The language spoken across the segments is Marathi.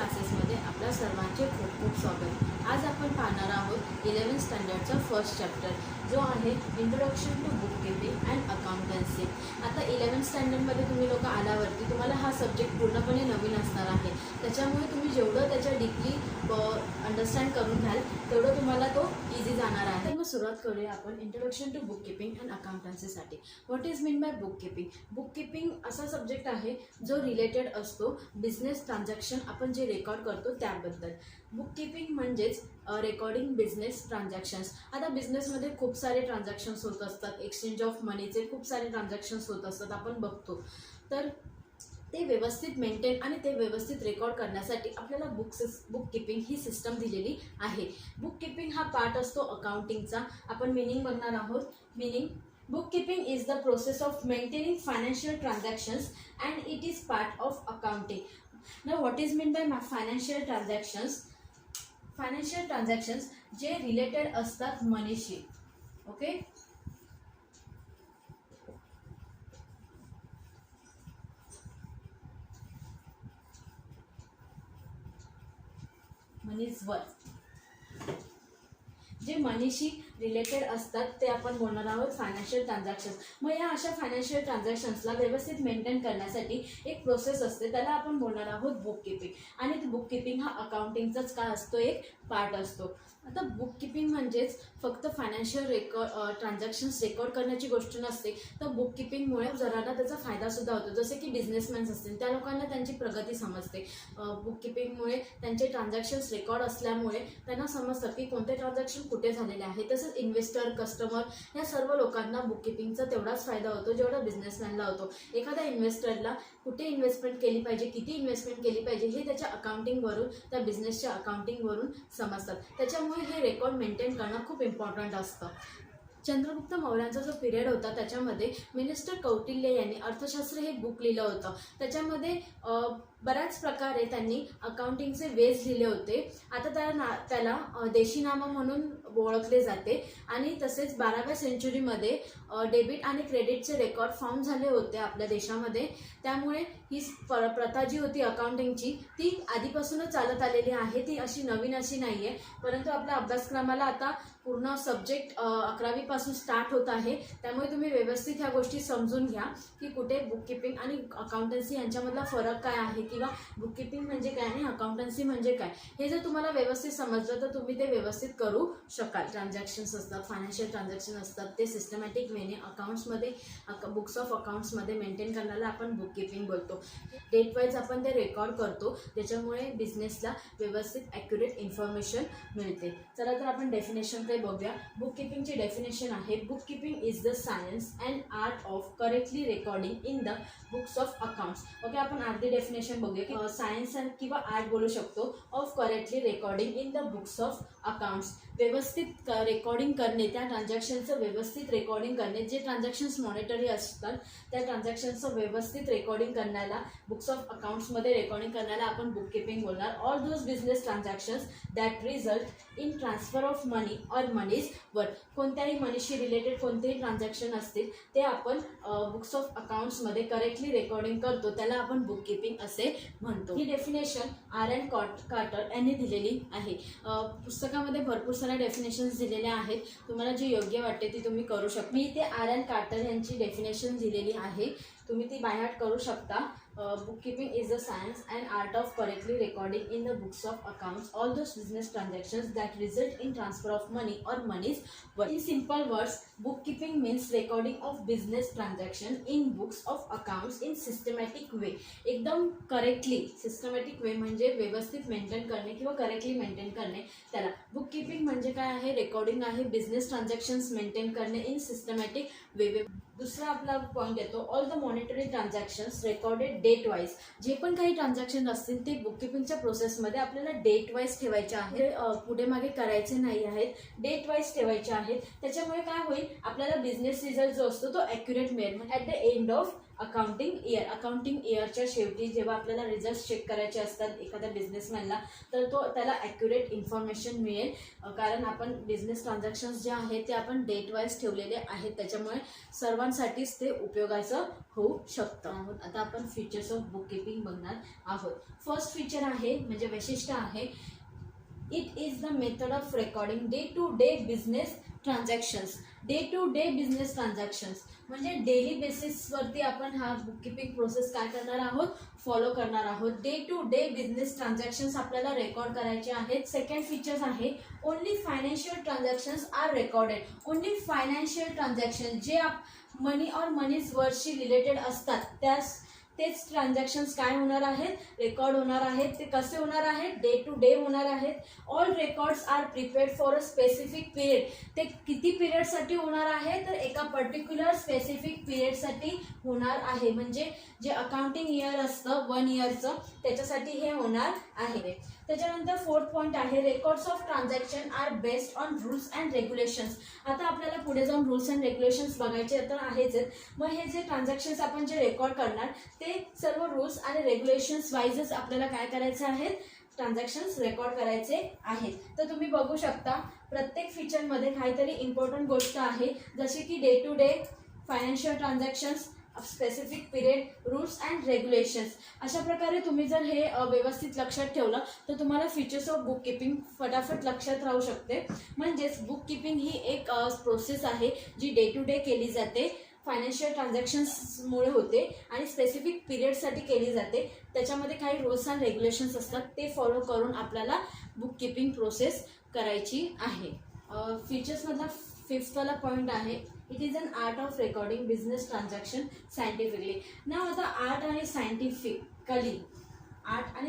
क्लासेसमध्ये आपल्या सर्वांचे खूप खूप स्वागत। आज आपण पाहणार आहोत 11th स्टँडर्डचा फर्स्ट चॅप्टर जो आहे introduction to book keeping and accountancy. आता 11th स्टँडर्डमध्ये तुम्ही लोक आल्यावरती तुम्हाला हा सब्जेक्ट पूर्णपणे नवीन असणार आहे, त्याच्यामुळे तुम्ही जेवढं त्याच्या डीपली अंडरस्टँड करून घ्याल तेवढं तुम्हाला तो इझी जाणार आहे। तर मग सुरुवात करूया आपण introduction to book keeping and अकाउंटन्सीसाठी। What is mean by book keeping? Book keeping असा सब्जेक्ट आहे जो रिलेटेड असतो बिझनेस ट्रान्झॅक्शन आपण जे रेकॉर्ड करतो त्याबद्दल। बुक कीपिंग म्हणजेच रेकॉर्डिंग बिझनेस ट्रान्झॅक्शन्स। आता बिझनेसमध्ये खूप सारे ट्रान्झॅक्शन्स होत असतात, एक्सचेंज ऑफ मनीचे खूप सारे ट्रान्झॅक्शन्स होत असतात, आपण बघतो। तर ते व्यवस्थित मेंटेन आणि ते व्यवस्थित रेकॉर्ड करण्यासाठी आपल्याला बुक कीपिंग ही सिस्टम दिलेली आहे। बुक कीपिंग हा पार्ट असतो अकाउंटिंगचा। आपण मीनिंग बघणार आहोत। Meaning: bookkeeping is the process of maintaining financial transactions and it is part of accounting. Now what is meant by financial transactions? Financial transactions जे रिलेटेड असतात मनीशी। ओके, मनीजवर जे मनीशी रिलेटेड असतात ते आपण बोलणार आहोत फायनान्शियल ट्रान्झॅक्शन्स। मग या अशा फायनान्शियल ट्रान्झॅक्शन्सला व्यवस्थित मेंटेन करण्यासाठी एक प्रोसेस असते, त्याला आपण बोलणार आहोत बुक कीपिंग। आणि ते बुक कीपिंग हा अकाउंटिंगचाच काय असतो, एक पार्ट असतो। आता बुक कीपिंग म्हणजेच फक्त फायनान्शियल ट्रान्झॅक्शन्स रेकॉर्ड करण्याची गोष्ट नसते, तर बुक कीपिंगमुळे जरांना त्याचा फायदासुद्धा होतो। जसे की बिझनेसमॅन्स असतील त्या लोकांना त्यांची प्रगती समजते। बुक कीपिंगमुळे त्यांचे ट्रान्झॅक्शन्स रेकॉर्ड असल्यामुळे त्यांना समजतं की कोणते ट्रान्झॅक्शन कुठे झालेले आहे। तसंच इन्व्हेस्टर, कस्टमर या सर्व लोकांना बुक कीपिंगचा तेवढाच फायदा होतो जेवढा बिझनेसमॅनला होतो। एखाद्या इन्व्हेस्टरला कुठे इन्व्हेस्टमेंट केली पाहिजे, किती इन्व्हेस्टमेंट केली पाहिजे हे त्याच्या अकाउंटिंगवरून, त्या बिझनेसच्या अकाउंटिंगवरून समजतात। त्याच्यामुळे हे रेकॉर्ड मेंटेन करणं खूप इम्पॉर्टंट असतं। चंद्रगुप्त मौर्यांचा जो पिरियड होता त्याच्यामध्ये मिनिस्टर कौटिल्य यांनी अर्थशास्त्र हे बुक लिहिलं होतं। त्याच्यामध्ये बऱ्याच प्रकारे त्यांनी अकाउंटिंगचे वेज लिहिले होते। आता त्याला देशीनामा म्हणून ओळखले जाते। आणि तसेच 12व्या सेंचुरीमध्ये डेबिट आणि क्रेडिटचे रेकॉर्ड फॉर्म झाले होते आपल्या देशामध्ये। त्यामुळे ही प्रथा जी होती अकाउंटिंगची ती आधीपासूनच चालत आलेली आहे, ती अशी नवीन अशी नाही आहे। परंतु आपल्या अभ्यासक्रमाला आता पूर्ण सब्जेक्ट 11वी पासून स्टार्ट होत आहे, त्यामुळे तुम्ही व्यवस्थित ह्या गोष्टी समजून घ्या की कुठे बुक कीपिंग आणि अकाउंटन्सी यांच्यामधला फरक काय आहे, किंवा बुक कीपिंग म्हणजे काय आणि अकाउंटन्सी म्हणजे काय, हे जर तुम्हाला व्यवस्थित समजलं तर तुम्ही ते व्यवस्थित करू शकाल। ट्रान्झॅक्शन्स असतात, फायनान्शियल ट्रान्झॅक्शन असतात, ते सिस्टमॅटिक वेने अकाउंट्समध्ये बुक्स ऑफ अकाउंट्समध्ये मेंटेन करण्याला आपण बुक कीपिंग बोलतो। डेट वाईज आपण ते रेकॉर्ड करतो, ज्याच्यामुळे बिझनेसला व्यवस्थित ॲक्युरेट इन्फॉर्मेशन मिळते। चला तर आपण डेफिनेशनकडे बघूया। बुक कीपिंगची डेफिनेशन आहे: book keeping is the science and art of correctly recording in the books of accounts. Okay, आपण अर्धी डेफिनेशन बघूया की सायन्स किंवा आर्ट बोलू शकतो of correctly recording in the books of accounts. व्यवस्थित रेकॉर्डिंग करणे, त्या ट्रान्झॅक्शनचं व्यवस्थित रेकॉर्डिंग करणे, जे ट्रान्झॅक्शन्स मॉनिटरी असतात त्या ट्रान्झॅक्शनचं व्यवस्थित रेकॉर्डिंग करण्याला, बुक्स ऑफ अकाउंट्समध्ये रेकॉर्डिंग करण्याला आपण बुक कीपिंग बोलणार। All those business transactions that result in transfer of money or money's वर, कोणत्याही मनीशी रिलेटेड कोणतेही ट्रान्झॅक्शन असतील ते आपण बुक्स ऑफ अकाउंट्समध्ये करेक्टली रेकॉर्डिंग करतो, त्याला आपण बुक कीपिंग असे म्हणतो। ही डेफिनेशन R.N. कार्टर यांनी दिलेली आहे। पुस्तकामध्ये भरपूर साऱ्या डेफिनेशन्स दिलेल्या आहेत, तुम्हाला जी योग्य वाटते ती तुम्ही करू शकता। मी ते R.N. कार्टर यांची डेफिनेशन दिलेली आहे, तुम्ही ती बाय हार्ट करू शकता। Book keeping is the science and art of correctly recording in the books of accounts all those business transactions that result in transfer of money or money's worth. In simple words, book keeping means recording of business transaction in books of accounts in systematic way. एकदम करेक्टली, सिस्टमॅटिक वे म्हणजे व्यवस्थित मेंटेन करणे किंवा करेक्टली मेंटेन करणे, त्याला बुक कीपिंग म्हणजे काय आहे, रेकॉर्डिंग आहे बिझनेस ट्रान्झॅक्शन्स मेंटेन करणे इन सिस्टमॅटिक वे। दुसरा आपला पॉईंट येतो, all the monetary transactions recorded date wise. जे पण काही ट्रान्झॅक्शन असतील ते बुक कीपिंगच्या प्रोसेसमध्ये आपल्याला डेट वाईज ठेवायचे आहे, पुढे मागे करायचे नाही आहेत, डेट वाईज ठेवायचे आहेत। त्याच्यामुळे काय होईल, आपल्याला बिझनेस रिझल्ट जो असतो तो ॲक्युरेट मिळेल। At the end of accounting इयरच्या शेवटी जेव्हा आपल्याला रिझल्ट चेक करायचे असतात एखाद्या बिझनेसमॅनला, तर त्याला ॲक्युरेट इन्फॉर्मेशन मिळेल, कारण आपण बिझनेस ट्रान्झॅक्शन्स जे आहेत ते आपण डेट वाईज ठेवलेले आहेत, त्याच्यामुळे सर्वांसाठीच ते उपयोगाचं होऊ शकतं. आता आपण फीचर्स ऑफ बुक कीपिंग बघणार आहोत. फर्स्ट फीचर आहे म्हणजे वैशिष्ट्य आहे, it is the method of recording day to day business transactions. Day to day business transactions म्हणजे डेली बेसिसवरती आपण हा बुक कीपिंग प्रोसेस काय करणार आहोत, फॉलो करणार आहोत. Day to day business transactions आपल्याला रेकॉर्ड करायचे आहेत. सेकंड फीचर्स आहे, only financial transactions are recorded. Only financial transaction जे मनी और मनीज वर्डशी रिलेटेड असतात तेच ट्रान्झॅक्शन्स काय होणार आहेत, रेकॉर्ड होणार आहेत. ते कसे होणार आहेत, डे टू डे होणार आहेत. All records are prepared for a specific period. ते किती पिरियडसाठी होणार आहे, तर एका पर्टिक्युलर स्पेसिफिक पिरियडसाठी होणार आहे. म्हणजे जे अकाउंटिंग इयर असतं 1 इयरचं त्याच्यासाठी हे होणार आहे. त्याच्यानंतर फोर्थ पॉईंट आहे, records of transaction are based on rules and regulations. आता आपल्याला पुढे जाऊन रूल्स अँड रेग्युलेशन्स बघायचे तर आहेच. मग हे जे ट्रान्झॅक्शन्स आपण जे रेकॉर्ड करणार ते सर्व रूल्स आणि रेग्युलेशन्स वाईजच आपल्याला काय करायचे आहेत, ट्रान्झॅक्शन्स रेकॉर्ड करायचे आहेत. तर तुम्ही बघू शकता प्रत्येक फीचरमध्ये काहीतरी इम्पॉर्टंट गोष्ट आहे, जसे की day to day, financial transactions, specific period, rules and regulations. अशा प्रकारे तुम्ही जर हे व्यवस्थित लक्षात ठेवलं तर तुम्हाला फीचर्स ऑफ बुक कीपिंग फटाफट लक्षात राहू शकते. म्हणजेच बुक कीपिंग ही एक प्रोसेस आहे जी डे टू डे केली जाते, फायनान्शियल ट्रान्झॅक्शन्समुळे होते आणि स्पेसिफिक पिरियडसाठी केली जाते. त्याच्यामध्ये काही रूल्स अँड रेग्युलेशन्स असतात, ते फॉलो करून आपल्याला बुक कीपिंग प्रोसेस करायची आहे. फीचर्समधला फिफ्थवाला पॉईंट आहे, it is an art of recording business transaction scientifically. ना आता आर्ट आणि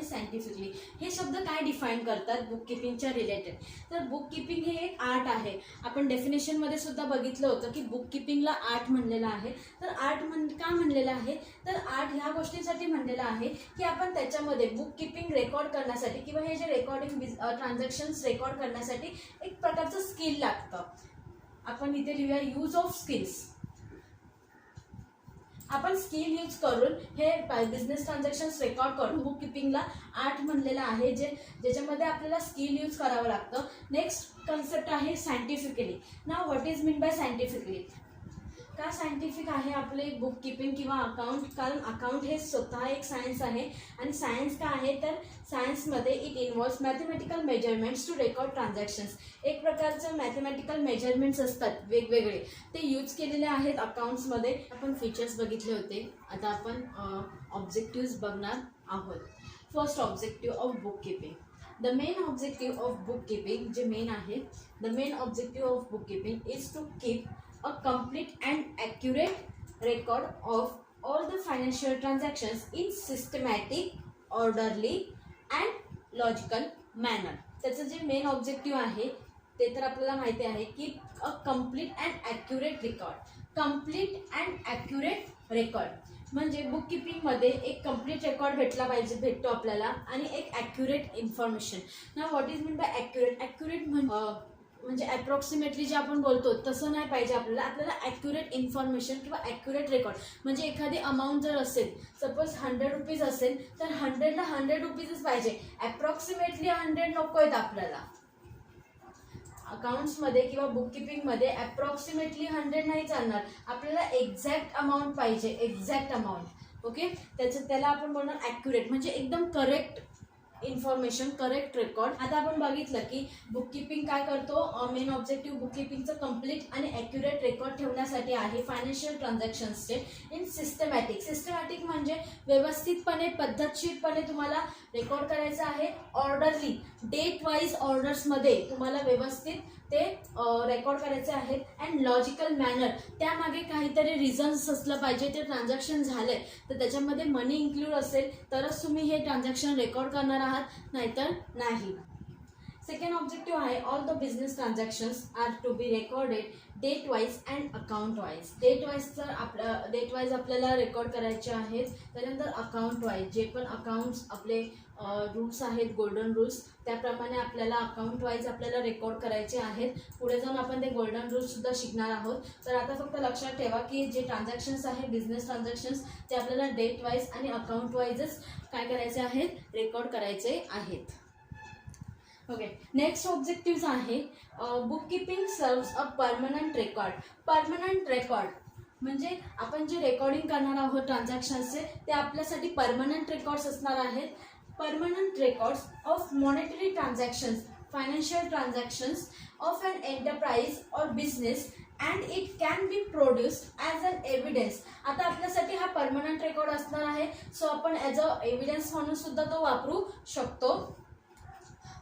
सायंटिफिकली हे शब्द काय डिफाईन करतात बुक कीपिंगच्या रिलेटेड. तर बुक कीपिंग हे एक आर्ट आहे. आपण डेफिनेशनमध्ये सुद्धा बघितलं होतं की बुक कीपिंगला आर्ट म्हणलेलं आहे. तर आर्ट का म्हणलेलं आहे, तर आर्ट ह्या गोष्टींसाठी म्हणलेलं आहे की आपण त्याच्यामध्ये बुक कीपिंग रेकॉर्ड करण्यासाठी किंवा हे जे रेकॉर्डिंग ट्रान्झॅक्शन्स रेकॉर्ड करण्यासाठी एक प्रकारचं स्किल लागतं. आपण इथे लिहूया यूज ऑफ स्किल्स. आपण स्किल यूज करून हे बिझनेस ट्रान्झॅक्शन्स रेकॉर्ड करून बुक कीपिंगला आर्ट म्हणलेलं आहे, ज्याच्यामध्ये आपल्याला स्किल यूज करावं लागतं. नेक्स्ट कन्सेप्ट आहे scientifically. Now what is mean bye scientifically. का सायंटिफिक आहे आपले बुक कीपिंग किंवा अकाउंट, कारण अकाउंट हे स्वतः एक सायन्स आहे. आणि सायन्स का आहे, तर सायन्समध्ये it involves mathematical measurements to record transactions. एक प्रकारचं मॅथमॅटिकल मेजरमेंट्स असतात वेगवेगळे, ते यूज केलेले आहेत अकाउंट्समध्ये. आपण फीचर्स बघितले होते, आता आपण ऑब्जेक्टिव्स बघणार आहोत. First objective of book keeping. The main objective of book keeping जे मेन आहे, the main objective of book keeping is to keep a complete and accurate record of all the financial transactions in systematic, orderly and logical manner. त्याचं जे मेन ऑब्जेक्टिव्ह आहे ते तर आपल्याला माहिती आहे की a complete and accurate record. Complete and accurate record म्हणजे बुक कीपिंगमध्ये एक कम्प्लीट रेकॉर्ड भेटतो आपल्याला आणि एक ॲक्युरेट इन्फॉर्मेशन. ना what is mean bye accurate. Accurate म्हणजे अप्रॉक्सिमेटली जे आपण बोलतो तसं नाही पाहिजे आपल्याला ॲक्युरेट इन्फॉर्मेशन किंवा ॲक्युरेट रेकॉर्ड. म्हणजे एखादी अमाऊंट जर असेल, सपोज 100 रुपीज असेल तर 100ला 100 रुपीजच पाहिजे, ॲप्रॉक्सिमेटली 100 नको आहेत आपल्याला. अकाउंट्समध्ये किंवा बुक कीपिंगमध्ये ॲप्रॉक्सिमेटली 100 नाही चालणार, आपल्याला एक्झॅक्ट अमाऊंट पाहिजे, एक्झॅक्ट अमाऊंट. ओके, त्याला आपण बोलणार ॲक्युरेट, म्हणजे एकदम करेक्ट इन्फॉर्मेशन, करेक्ट रेकॉर्ड. आता आपण बघितलं की बुक कीपिंग काय करतो, मेन ऑब्जेक्टिव्ह बुक कीपिंगचं कम्प्लीट आणि ॲक्युरेट रेकॉर्ड ठेवण्यासाठी आहे फायनान्शियल ट्रान्झॅक्शन्सचे इन सिस्टमॅटिक. सिस्टमॅटिक म्हणजे व्यवस्थितपणे, पद्धतशीरपणे तुम्हाला रेकॉर्ड करायचं आहे. ऑर्डरली, डेट वाईज ऑर्डर्समध्ये तुम्हाला व्यवस्थित ते रेकॉर्ड करायचे आहेत. अँड लॉजिकल मॅनर, त्यामागे काहीतरी रिझन्स असलं पाहिजे. ते ट्रान्झॅक्शन झालंय तर त्याच्यामध्ये मनी इन्क्लूड असेल तरच तुम्ही हे ट्रान्झॅक्शन रेकॉर्ड करणार आहात, नाहीतर नाही. सेकंड ऑब्जेक्टिव्ह आहे all the business transactions are to be recorded date wise and account wise. Date wise आपल्याला रेकॉर्ड करायचे आहेत. त्यानंतर अकाउंट वाईज जे पण अकाउंट्स आपले रूल्स आहेत, गोल्डन रूल्स, त्याप्रमाणे आपल्याला अकाउंट वाईज आपल्याला रेकॉर्ड करायचे आहेत. पुढे जाऊन आपण ते गोल्डन रूल्ससुद्धा शिकणार आहोत. तर आता फक्त लक्षात ठेवा की जे ट्रान्झॅक्शन्स आहे बिझनेस ट्रान्झॅक्शन्स ते आपल्याला डेट वाईज आणि अकाउंट वाईजच काय करायचे आहेत, रेकॉर्ड करायचे आहेत. ओके, नेक्स्ट ऑब्जेक्टिव्ह आहे book keeping serves a permanent record. Permanent record म्हणजे आपण जे रेकॉर्डिंग करणार आहोत ट्रान्झॅक्शन्सचे ते आपल्यासाठी परमनंट रेकॉर्ड्स असणार आहेत. Permanent records of monetary transactions, financial transactions of an enterprise or business and it can be produced as an evidence. आता आपल्यासाठी हा परमनंट रेकॉर्ड असणार आहे, सो आपण ॲज अ एव्हिडन्स म्हणून सुद्धा तो वापरू शकतो.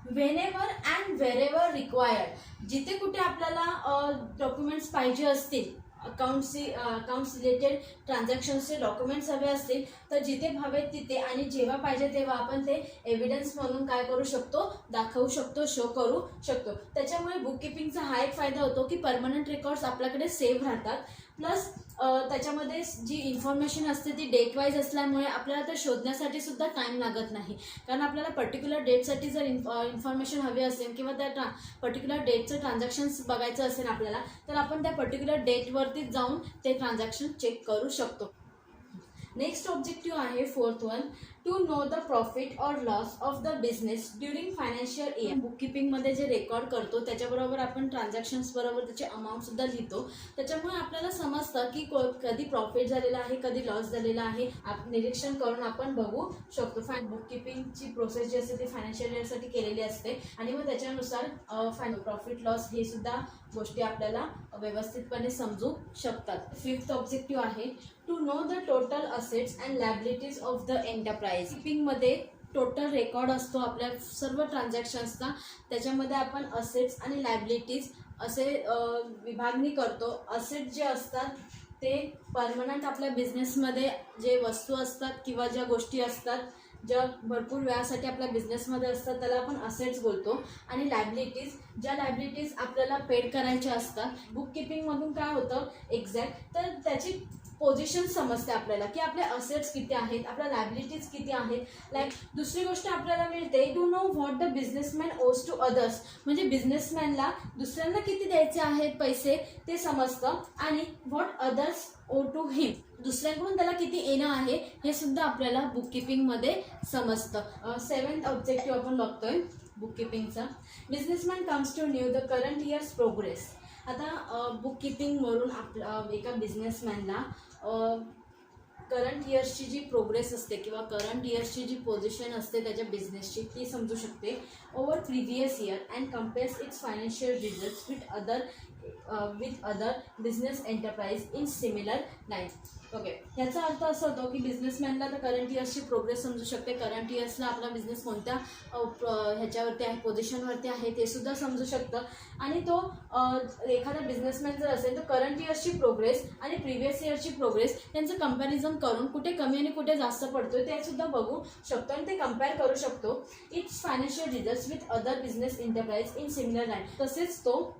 व्हेनेवर अँड व्हेरेवर रिक्वायर्ड, जिथे कुठे आपल्याला डॉक्युमेंट्स पाहिजे असतील, अकाउंट्स रिलेटेड ट्रान्झॅक्शन्सचे डॉक्युमेंट्स हवे असतील तर जिथे हवे तिथे आणि जेव्हा पाहिजे तेव्हा आपण ते एव्हिडन्स म्हणून काय करू शकतो, दाखवू शकतो, शो करू शकतो. त्याच्यामुळे बुक कीपिंगचा हा एक फायदा होतो की परमनंट रेकॉर्ड्स आपल्याकडे सेव्ह राहतात. प्लस त्याच्यामध्ये जी इन्फॉर्मेशन असते ती डेट वाईज असल्यामुळे आपल्याला ते शोधण्यासाठी सुद्धा टाईम लागत नाही. कारण आपल्याला पर्टिक्युलर डेटसाठी जर इन्फॉर्मेशन हवी असेल किंवा त्या पर्टिक्युलर डेटचं ट्रान्झॅक्शन्स बघायचं असेल आपल्याला तर आपण त्या पर्टिक्युलर डेटवरतीच जाऊन ते ट्रान्झॅक्शन चेक करू शकतो. नेक्स्ट ऑब्जेक्टिव्ह आहे fourth one, to know the profit or loss of the business during financial year. Book कीपिंगमध्ये जे रेकॉर्ड करतो त्याच्याबरोबर आपण ट्रान्झॅक्शन्स बरोबर त्याचे अमाऊंटसुद्धा लिहितो. त्याच्यामुळे आपल्याला समजतं की कधी प्रॉफिट झालेला आहे, कधी लॉस झालेला आहे. निरीक्षण करून आपण बघू शकतो. बुक कीपिंगची प्रोसेस जी असते ती फायनान्शियल इयरसाठी केलेली असते आणि मग त्याच्यानुसार प्रॉफिट लॉस हे सुद्धा गोष्टी आपल्याला व्यवस्थितपणे समजू शकतात. फिफ्थ ऑब्जेक्टिव्ह आहे to know the total assets and liabilities of the enterprise. कीपिंगमध्ये टोटल रेकॉर्ड असतो आपल्या सर्व ट्रान्झॅक्शन्सचा. त्याच्यामध्ये आपण असेट्स आणि लायबिलिटीज असे विभागणी करतो. असेट जे असतात ते परमनंट आपल्या बिझनेसमध्ये जे वस्तू असतात किंवा ज्या गोष्टी असतात ज्या भरपूर वेळासाठी आपल्या बिझनेसमध्ये असतात त्याला आपण असेट्स बोलतो. आणि लायबिलिटीज, ज्या लायबिलिटीज आपल्याला पेड करायच्या असतात. बुक कीपिंगमधून काय होतं एक्झॅक्ट तर त्याची पोझिशन समजते आपल्याला की आपले असेट्स किती आहेत, आपल्या लायबिलिटीज किती आहेत. लाईक दुसरी गोष्ट आपल्याला मिळते to know what the businessman owes to others, म्हणजे बिझनेसमॅनला दुसऱ्यांना किती द्यायचे आहेत पैसे ते समजतं. आणि व्हॉट अदर्स ओ टू हिम, दुसऱ्यांकडून त्याला किती येणं आहे हे सुद्धा आपल्याला बुक कीपिंगमध्ये समजतं. सेवन्थ ऑब्जेक्टिव्ह आपण बघतोय बुक कीपिंगचा, businessman comes to know the current year's progress. आता बुक कीपिंगवरून एका बिझनेसमॅनला करंट इयर्सची जी प्रोग्रेस असते किंवा करंट इयर्सची जी पोझिशन असते त्याच्या बिझनेसची ती समजू शकते. Over previous year and compares its financial results with other business enterprise in similar line. Okay, याचा अर्थ असा होतो की बिझनेसमॅनला तर करंट इयर्सची प्रोग्रेस समजू शकते. करंट इयर्सला आपला बिझनेस कोणत्या ह्याच्यावरती आहे, पोझिशनवरती आहे ते सुद्धा समजू शकतं. आणि तो एखादा बिझनेसमॅन जर असेल तर करंट इयर्सची प्रोग्रेस आणि प्रिव्हियस इयरची प्रोग्रेस यांचं कंपॅरिझन करून कुठे कमी आणि कुठे जास्त पडतोय ते सुद्धा बघू शकतो आणि ते कम्पेअर करू शकतो. It's financial results with other business enterprise in similar line. तसेच तो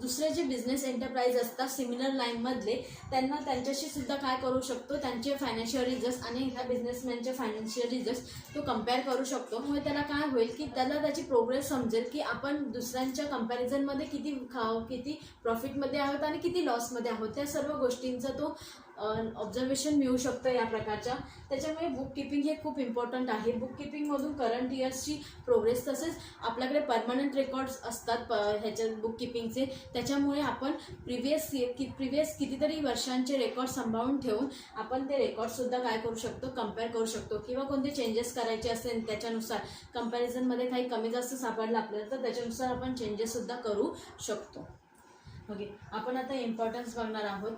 दुसरे जे बिझनेस एंटरप्राइज असतात सिमिलर लाईनमधले त्यांच्याशी सुद्धा काय करू शकतो, त्यांचे फायनान्शियल रिझल्ट्स आणि ह्या बिझनेसमॅनचे फायनान्शियल रिझल्ट्स तो कम्पेअर करू शकतो. मग त्याला काय होईल की त्याला त्याची प्रोग्रेस समजेल की आपण दुसऱ्यांच्या कंपॅरिझनमध्ये किती प्रॉफिटमध्ये आहोत आणि किती लॉसमध्ये आहोत. त्या सर्व गोष्टींचा तो ऑब्झर्वेशन मिळू शकतं या प्रकारच्या. त्याच्यामुळे बुक कीपिंग हे खूप इम्पॉर्टंट आहे. बुक कीपिंगमधून करंट इयर्सची प्रोग्रेस तसेच आपल्याकडे परमनंट रेकॉर्ड्स असतात ह्याच्या बुक कीपिंगचे. त्याच्यामुळे आपण प्रिव्हियस कितीतरी वर्षांचे रेकॉर्ड सांभाळून ठेवून आपण ते रेकॉर्डसुद्धा काय करू शकतो, कम्पेअर करू शकतो. किंवा कोणते चेंजेस करायचे असेल त्याच्यानुसार कंपॅरिझनमध्ये काही कमी जास्त सापडलं आपल्याला तर त्याच्यानुसार आपण चेंजेससुद्धा करू शकतो. ओके, आपण आता इम्पॉर्टन्स बघणार आहोत.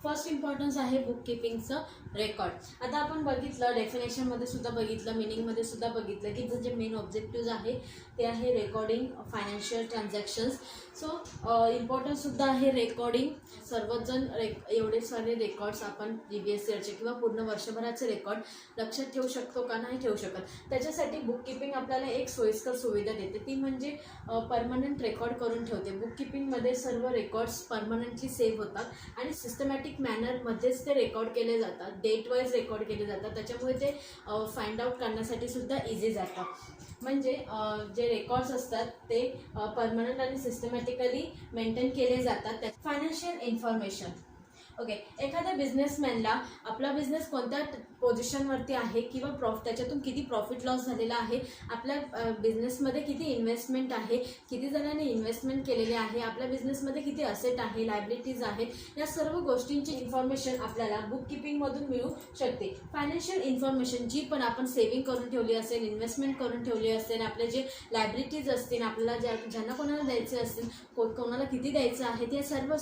फर्स्ट इम्पॉर्टन्स आहे बुक किपिंगचं रेकॉर्ड. आता आपण बघितलं, डेफिनेशनमध्ये सुद्धा बघितलं, मिनिंगमध्ये सुद्धा बघितलं की जे मेन ऑब्जेक्टिव्ह आहे ते आहे रेकॉर्डिंग फायनान्शियल ट्रान्झॅक्शन्स. सो इम्पॉर्टन्ससुद्धा आहे रेकॉर्डिंग. सर्वजण एवढे सारे रेकॉर्ड्स आपण प्रिव्हियस इयरचे किंवा पूर्ण वर्षभराचे रेकॉर्ड लक्षात ठेवू शकतो का? नाही ठेवू शकत. त्याच्यासाठी बुक किपिंग आपल्याला एक सोयीस्कर सुविधा देते, ती म्हणजे परमनंट रेकॉर्ड करून ठेवते. बुक किपिंगमध्ये सर्व रेकॉर्ड्स परमनंटली सेव्ह होतात आणि सिस्टमॅटिक मॅनरमध्येच ते रेकॉर्ड केले जातात, डेट वाईज रेकॉर्ड केले जातात. त्याच्यामुळे ते फाइंड आउट करण्यासाठी सुद्धा इझी जातं. म्हणजे जे रेकॉर्ड्स असतात ते परमनंट आणि सिस्टमॅटिकली मेंटेन केले जातात. Financial information. ओके, एखाद्या बिझनेसमॅनला आपला बिझनेस कोणत्या पोझिशनवरती आहे किंवा त्याच्यातून किती प्रॉफिट लॉस झालेला आहे, आपल्या बिझनेसमध्ये किती इन्व्हेस्टमेंट आहे, किती जणांनी इन्व्हेस्टमेंट केलेले आहे, आपल्या बिझनेसमध्ये किती असेट आहे, लायबिलिटीज आहेत, या सर्व गोष्टींची इन्फॉर्मेशन आपल्याला बुक किपिंगमधून मिळू शकते. फायनान्शियल इन्फॉर्मेशन जी पण आपण सेव्हिंग करून ठेवली असेल, इन्व्हेस्टमेंट करून ठेवली असेल, आपले जे लायबिलिटीज असतील, आपल्याला ज्यांना कोणाला द्यायचे असतील, कोणाला किती द्यायचं आहे, या सर्व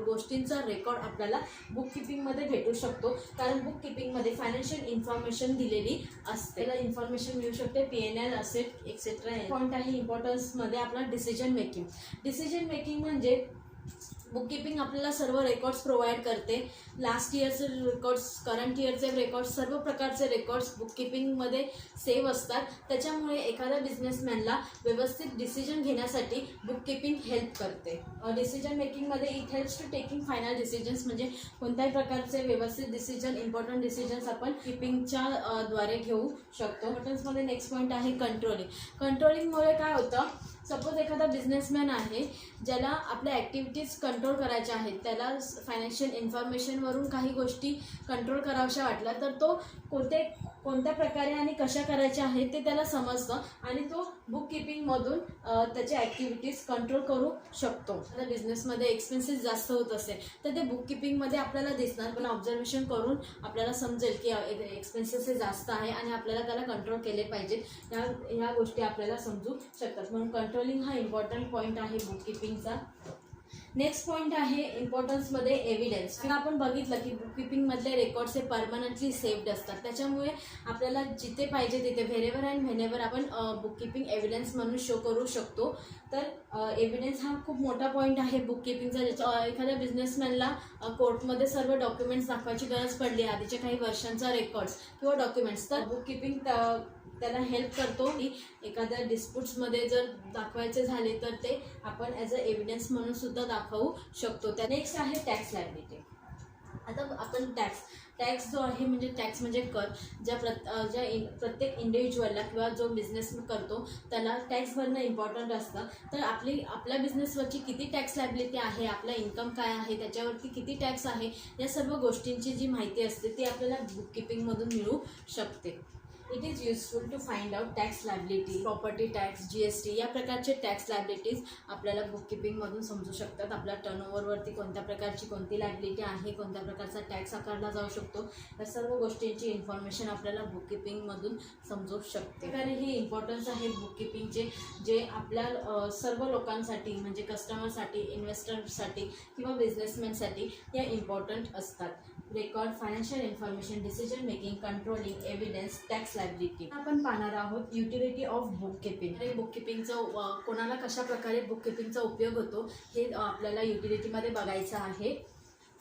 गोष्टींचा रेकॉर्ड आपल्याला बुक किपिंगमध्ये भेटू शकतो. कारण बुक किपिंगमध्ये फायनान्शियल इन्फॉर्मेशन दिलेली असते. त्याला इन्फॉर्मेशन मिळू शकते, PNL, असेट एक्सेट्रा. पॉईंट आहे इम्पॉर्टन्समध्ये आपला डिसिजन मेकिंग. डिसिजन मेकिंग म्हणजे बुक किपिंग आपल्याला सर्व रेकॉर्ड्स प्रोव्हाइड करते. लास्ट इयरचे रेकॉर्ड्स, करंट इयरचे रेकॉर्ड्स, सर्व प्रकारचे रेकॉर्ड्स बुक किपिंगमध्ये सेव्ह असतात. त्याच्यामुळे एखाद्या बिझनेसमॅनला व्यवस्थित डिसिजन घेण्यासाठी बुक किपिंग हेल्प करते. डिसिजन मेकिंगमध्ये it helps to taking final decisions. म्हणजे कोणत्याही प्रकारचे व्यवस्थित डिसिजन, इम्पॉर्टंट डिसिजन्स आपण किपिंगच्या द्वारे घेऊ शकतो. इम्पॉर्टन्समध्ये नेक्स्ट पॉईंट आहे कंट्रोलिंग. कंट्रोलिंगमुळे काय होतं, सपोज एखादा बिझनेसमॅन आहे ज्याला आपल्या ॲक्टिव्हिटीज कंट्रोल करायच्या आहेत, त्याला फायनान्शियल इन्फॉर्मेशनवरून काही गोष्टी कंट्रोल कराव्याशा वाटल्या, तर तो कोणत्या प्रकारे आणि कशा करायच्या आहेत ते त्याला समजतं आणि तो बुक किपिंगमधून त्याच्या ॲक्टिव्हिटीज कंट्रोल करू शकतो. आता बिझनेसमध्ये एक्सपेन्सेस जास्त होत असेल तर ते बुक किपिंगमध्ये आपल्याला दिसणार, पण ऑब्झर्वेशन करून आपल्याला समजेल की एक्सपेन्सेस हे जास्त आहे आणि आपल्याला त्याला कंट्रोल केले पाहिजेत. ह्या गोष्टी आपल्याला समजू शकतात. म्हणून कंट्रोलिंग हा इम्पॉर्टंट पॉईंट आहे बुक किपिंगचा. नेक्स्ट पॉईंट आहे इम्पॉर्टन्समध्ये एव्हिडन्स. आपण बघितलं की बुक किपिंगमधले रेकॉर्ड्स हे परमनंटली सेव्ड असतात. त्याच्यामुळे आपल्याला जिथे पाहिजे तिथे व्हेरेवर अँड व्हेनेवर आपण बुक किपिंग एव्हिडन्स म्हणून शो करू शकतो. तर एव्हिडन्स हा खूप मोठा पॉईंट आहे बुक किपिंगचा. एखाद्या बिझनेसमॅनला कोर्टमध्ये सर्व डॉक्युमेंट्स दाखवायची गरज पडली, आधीच्या काही वर्षांचा रेकॉर्ड्स किंवा डॉक्युमेंट्स, तर बुक किपिंग त्याला हेल्प करतो की एखाद्या डिस्प्यूट्समध्ये जर दाखवायचे झाले तर ते आपण ॲज अ एव्हिडन्स म्हणून सुद्धा दाखवू शकतो. त्या नेक्स्ट आहे टॅक्स लायबिलिटी. आता आपण टॅक्स जो आहे म्हणजे टॅक्स म्हणजे कर, प्रत्येक इंडिव्हिज्युअलला किंवा जो बिझनेस करतो त्याला टॅक्स भरणं इम्पॉर्टंट असतं. तर आपल्या बिझनेसवरची किती टॅक्स लायबिलिटी आहे, आपला इन्कम काय आहे, त्याच्यावरती किती टॅक्स आहे, या सर्व गोष्टींची जी माहिती असते ती आपल्याला बुक किपिंगमधून मिळू शकते. It is useful to find out tax liability, property tax, GST या प्रकारचे टॅक्स लायबिलिटीज आपल्याला बुक किपिंगमधून समजू शकतात. आपल्या टर्नओव्हरवरती कोणत्या प्रकारची कोणती लायबिलिटी आहे, कोणत्या प्रकारचा टॅक्स आकारला जाऊ शकतो, या सर्व गोष्टींची इन्फॉर्मेशन आपल्याला बुक किपिंगमधून समजू शकते. कारण हे इम्पॉर्टन्स आहे बुक किपिंगचे, जे आपल्या सर्व लोकांसाठी म्हणजे कस्टमरसाठी, इन्व्हेस्टरसाठी किंवा बिझनेसमॅनसाठी या इम्पॉर्टंट असतात. Record, financial information, decision making, controlling, evidence, tax liability. आपण पाहणार आहोत utility of book keeping. Book किपिंगचं कोणाला कशा प्रकारे बुक किपिंगचा उपयोग होतो हे आपल्याला युटिलिटीमध्ये बघायचं आहे.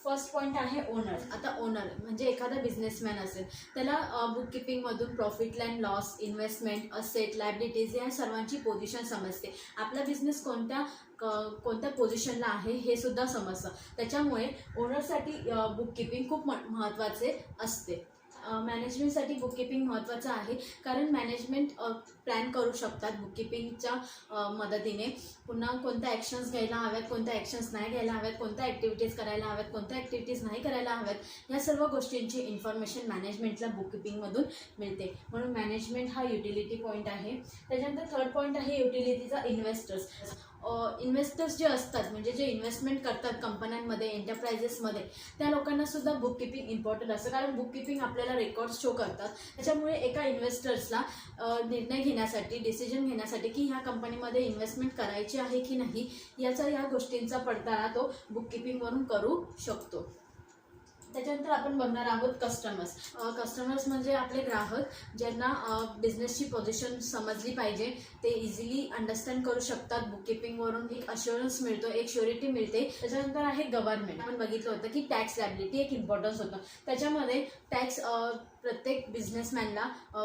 फर्स्ट पॉईंट आहे ओनर. आता ओनर म्हणजे एखादा बिझनेसमॅन असेल, त्याला बुक किपिंगमधून profit and loss, investment, asset, liabilities या सर्वांची पोझिशन समजते. आपला बिझनेस कोणत्या पोझिशनला आहे हे सुद्धा समजतं. त्याच्यामुळे ओनरसाठी बुक किपिंग खूप महत्त्वाचे असते. मॅनेजमेंटसाठी बुक किपिंग महत्त्वाचं आहे, कारण मॅनेजमेंट प्लॅन करू शकतात बुक किपिंगच्या मदतीने. पुन्हा कोणत्या ॲक्शन्स घ्यायला हव्यात, कोणत्या ॲक्शन्स नाही घ्यायला हव्यात, कोणत्या ॲक्टिव्हिटीज करायला हव्यात, कोणत्या ॲक्टिव्हिटीज नाही करायला हव्यात, या सर्व गोष्टींची इन्फॉर्मेशन मॅनेजमेंटला बुक किपिंगमधून मिळते. म्हणून मॅनेजमेंट हा युटिलिटी पॉईंट आहे. त्याच्यानंतर थर्ड पॉईंट आहे युटिलिटीचा इन्व्हेस्टर्स. इन्व्हेस्टर्स जे असतात म्हणजे जे इन्व्हेस्टमेंट करतात कंपन्यांमध्ये, एंटरप्राइजेसमध्ये, त्या लोकांना सुद्धा बुक किपिंग इम्पॉर्टंट असतं. कारण बुक किपिंग आपल्याला रेकॉर्ड्स शो करतात. त्याच्यामुळे एका इन्व्हेस्टर्सला निर्णय घेण्यासाठी, डिसिजन घेण्यासाठी की ह्या कंपनीमध्ये इन्व्हेस्टमेंट करायची आहे की नाही, या गोष्टींचा पडताळा तो बुक किपिंगवरून करू शकतो. त्याच्यानंतर आपण बघणार आहोत कस्टमर्स म्हणजे आपले ग्राहक ज्यांना बिझनेसची पोझिशन समजली पाहिजे, ते इझिली अंडरस्टँड करू शकतात. बुककीपिंगवरून एक अश्युरन्स मिळतो, एक श्युरिटी मिळते. त्याच्यानंतर आहे गव्हर्नमेंट. आपण बघितलं होतं की टॅक्स लायबिलिटी एक इम्पॉर्टन्स होतं. त्याच्यामध्ये टॅक्स प्रत्येक बिझनेसमॅनला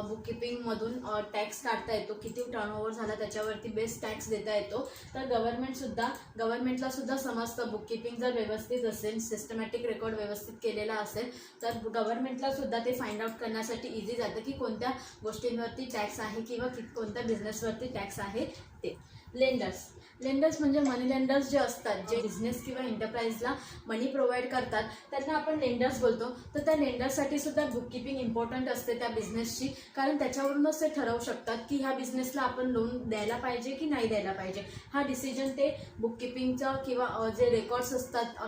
बुककीपिंगमधून टॅक्स काढता येतो, किती टर्नओव्हर झाला त्याच्यावरती बेस्ट टॅक्स देता येतो. तर गव्हर्नमेंटला सुद्धा समजतं बुककीपिंग जर व्यवस्थित असेल, सिस्टमॅटिक रेकॉर्ड व्यवस्थित केलेला असेल तर गव्हर्नमेंटला सुद्धा ते फाइंड आउट करण्यासाठी इझी जातं की कोणत्या गोष्टींवरती टॅक्स आहे किंवा कोणत्या बिझनेसवरती टॅक्स आहे ते. लेंडर्स म्हणजे मनी लेंडर्स जे असतात, जे बिझनेस किंवा एंटरप्राइजला मनी प्रोव्हाइड करतात, त्यांना आपण लेंडर्स बोलतो. तर त्या लेंडर्ससाठी सुद्धा बुककीपिंग इम्पॉर्टंट असते त्या बिझनेसची, कारण त्याच्यावरूनच ते ठरवू शकतात की ह्या बिझनेसला आपण लोन द्यायला पाहिजे की नाही द्यायला पाहिजे. हा डिसिजन ते बुककीपिंगचा किंवा जे रेकॉर्ड्स असतात